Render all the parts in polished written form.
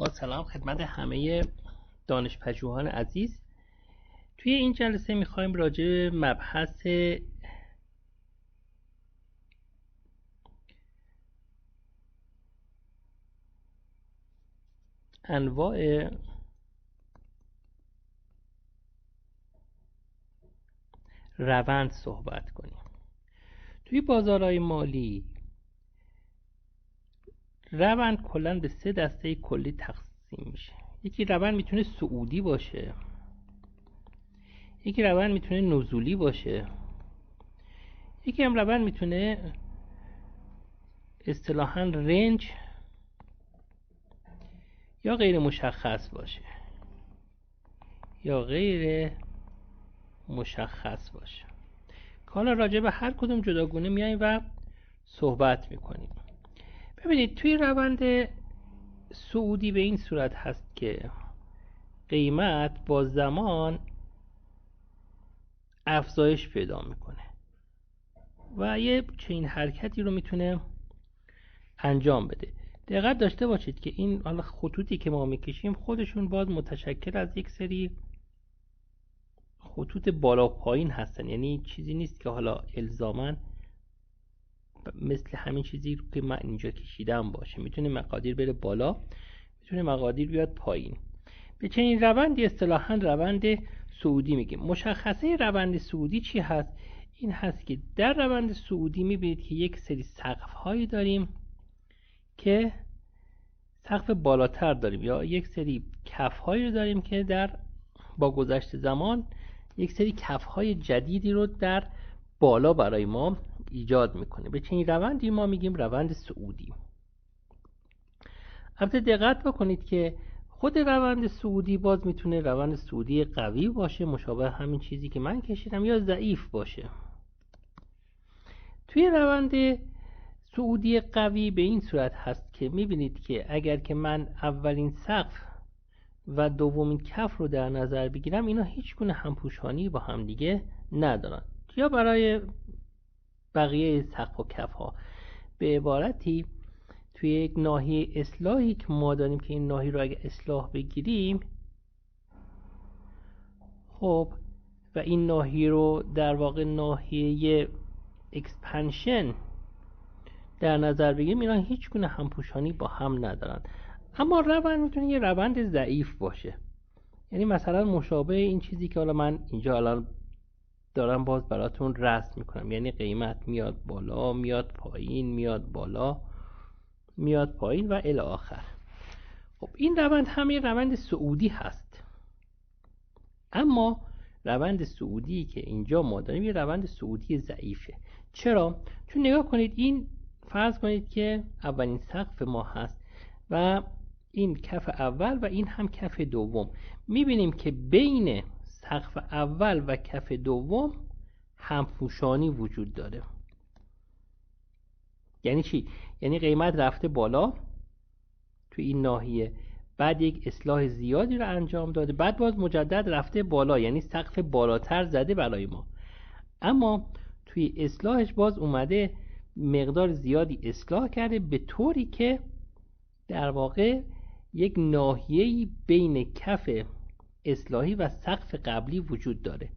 با سلام خدمت همه دانشپژوهان عزیز. توی این جلسه میخوایم راجع به مبحث انواع روند صحبت کنیم. توی بازارهای مالی روند کلاً به 3 دسته کلی تقسیم میشه. یکی روند میتونه صعودی باشه، یکی روند میتونه نزولی باشه، یکی هم روند میتونه اصطلاحاً رنج یا غیر مشخص باشه که حالا راجع به هر کدوم جداگونه میایم و صحبت میکنیم. ببینید توی روند صعودی به این صورت هست که قیمت با زمان افزایش پیدا میکنه و یه چنین حرکتی رو میتونه انجام بده. دقت داشته باشید که این حالا خطوطی که ما میکشیم خودشون باز متشکل از یک سری خطوط بالا پایین هستن، یعنی چیزی نیست که حالا الزاماً مثل همین چیزی رو که من اینجا کشیدم باشه. میتونه مقادیر بره بالا، میتونه مقادیر بیاد پایین. به چنین روندی اصطلاحاً روند صعودی میگیم. مشخصه روند صعودی چی هست؟ این هست که در روند صعودی میبینید که یک سری سقف هایی داریم که سقف بالاتر داریم، یا یک سری کف هایی رو داریم که با گذشت زمان یک سری کف های جدیدی رو در بالا برای ما ایجاد میکنه. به چنین روندی ما میگیم روند صعودی. البته دقت بکنید که خود روند صعودی باز میتونه روند صعودی قوی باشه، مشابه همین چیزی که من کشیدم، یا ضعیف باشه. توی روند صعودی قوی به این صورت هست که میبینید که اگر که من اولین سقف و دومین کف رو در نظر بگیرم، اینا هیچ گونه همپوشانی با هم دیگه ندارن. یا برای بقیه سقف و کف ها به عبارتی توی یک ناحیه اصلاحی که ما داریم که این ناحیه رو اگه اصلاح بگیریم، خب و این ناحیه رو در واقع ناحیه اکسپنشن در نظر بگیریم، اینا هیچ گونه همپوشانی با هم ندارن. اما روند میتونه یه روند ضعیف باشه، یعنی مثلا مشابه این چیزی که حالا من اینجا الان دارم باز براتون رسم میکنم، یعنی قیمت میاد بالا، میاد پایین، میاد بالا، میاد پایین و الی آخر. خب این روند هم یه روند صعودی هست، اما روند صعودی که اینجا ما داریم یه روند صعودی ضعیفه. چرا؟ چون نگاه کنید، این فرض کنید که اولین سقف ما هست و این کف اول و این هم کف دوم. میبینیم که بین سقف اول و کف دوم همپوشانی وجود داره. یعنی چی؟ یعنی قیمت رفته بالا تو این ناحیه، بعد یک اصلاح زیادی رو انجام داده، بعد باز مجدد رفته بالا، یعنی سقف بالاتر زده برای ما، اما توی اصلاحش باز اومده مقدار زیادی اصلاح کرده، به طوری که در واقع یک ناحیه‌ای بین کف اصلاحی و سقف قبلی وجود داره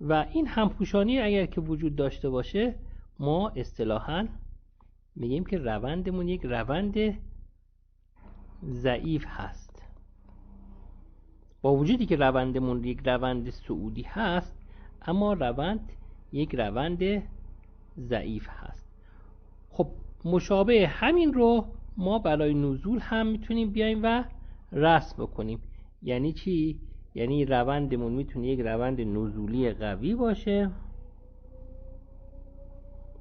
و این همپوشانی اگر که وجود داشته باشه، ما اصطلاحاً میگیم که روندمون یک روند ضعیف هست. با وجودی که روندمون یک روند صعودی هست، اما روند یک روند ضعیف هست. خب مشابه همین رو ما برای نزول هم میتونیم بیایم و رسم بکنیم. یعنی چی؟ یعنی روندمون میتونه یک روند نزولی قوی باشه.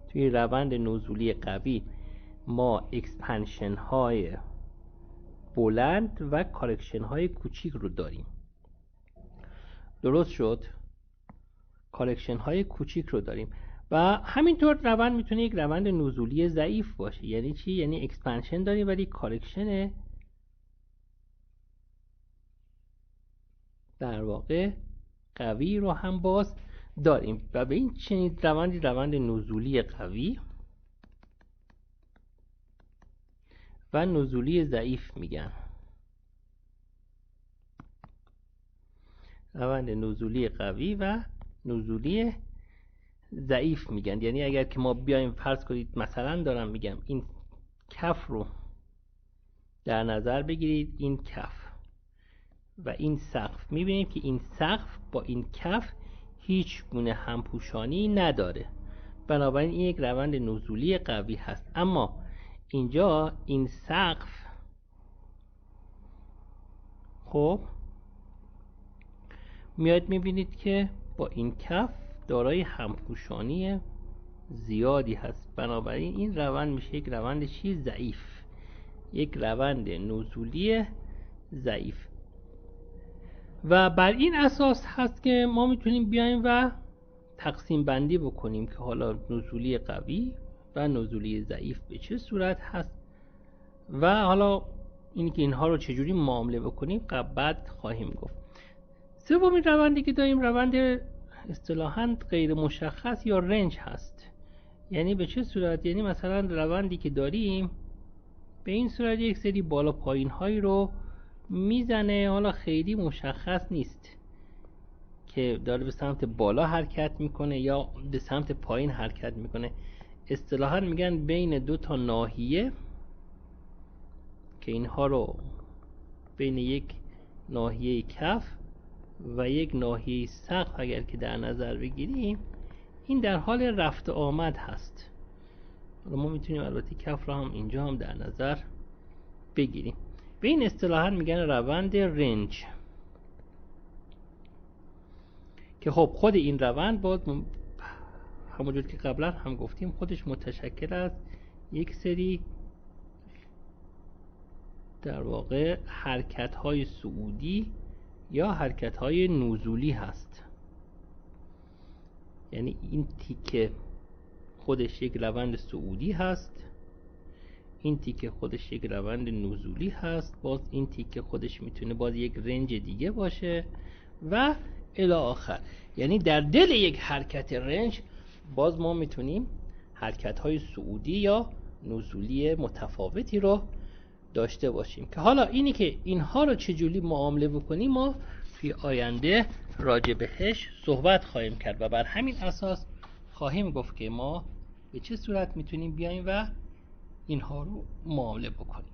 توی روند نزولی قوی ما اکسپنشن های بلند و کارکشن های کوچیک رو داریم. درست شد؟ کارکشن های کوچیک رو داریم و همینطور روند میتونه یک روند نزولی ضعیف باشه. یعنی چی؟ یعنی اکسپنشن داریم ولی کارکشن در واقع قوی رو هم باز داریم و به این چنین روندی روند نزولی قوی و نزولی ضعیف میگن. روند نزولی قوی و نزولی ضعیف میگن. یعنی اگر که ما بیایم فرض کنید مثلا دارم میگم این کف رو در نظر بگیرید، این کف و این سقف، میبینیم که این سقف با این کف هیچ گونه همپوشانی نداره، بنابراین این یک روند نزولی قوی هست. اما اینجا این سقف خب میاد میبینید که با این کف دارای همپوشانی زیادی هست، بنابراین این روند میشه یک روند ضعیف، یک روند نزولی ضعیف. و بر این اساس هست که ما میتونیم بیایم و تقسیم بندی بکنیم که حالا نزولی قوی و نزولی ضعیف به چه صورت هست و حالا اینکه اینها رو چجوری معامله بکنیم بعد خواهیم گفت. سومین روندی که داریم روند اصطلاحاً غیر مشخص یا رنج هست. یعنی به چه صورت؟ یعنی مثلا روندی که داریم به این صورت یک سری بالا پایین هایی رو میزنه، حالا خیلی مشخص نیست که داره به سمت بالا حرکت میکنه یا به سمت پایین حرکت میکنه. اصطلاحاً میگن بین دو تا ناحیه که اینها رو بین یک ناحیه کف و یک ناحیه سقف اگر که در نظر بگیریم، این در حال رفت آمد هست. حالا ما میتونیم البته کف رو هم اینجا هم در نظر بگیریم. به این اصطلاحاً میگن روند رنج، که خب خود این روند باز همونجور که قبلا هم گفتیم خودش متشکل از یک سری در واقع حرکت‌های صعودی یا حرکت‌های نزولی هست. یعنی این تیکه خودش یک روند صعودی هست، این تیکه خودش یک روند نزولی هست، باز این تیکه خودش میتونه باز یک رنج دیگه باشه و الی آخر. یعنی در دل یک حرکت رنج باز ما میتونیم حرکت‌های صعودی یا نزولی متفاوتی رو داشته باشیم که حالا اینی که اینها رو چجوری معامله بکنیم ما توی آینده راجع بهش صحبت خواهیم کرد و بر همین اساس خواهیم گفت که ما به چه صورت میتونیم بیایم و اینها رو معامله بکنیم.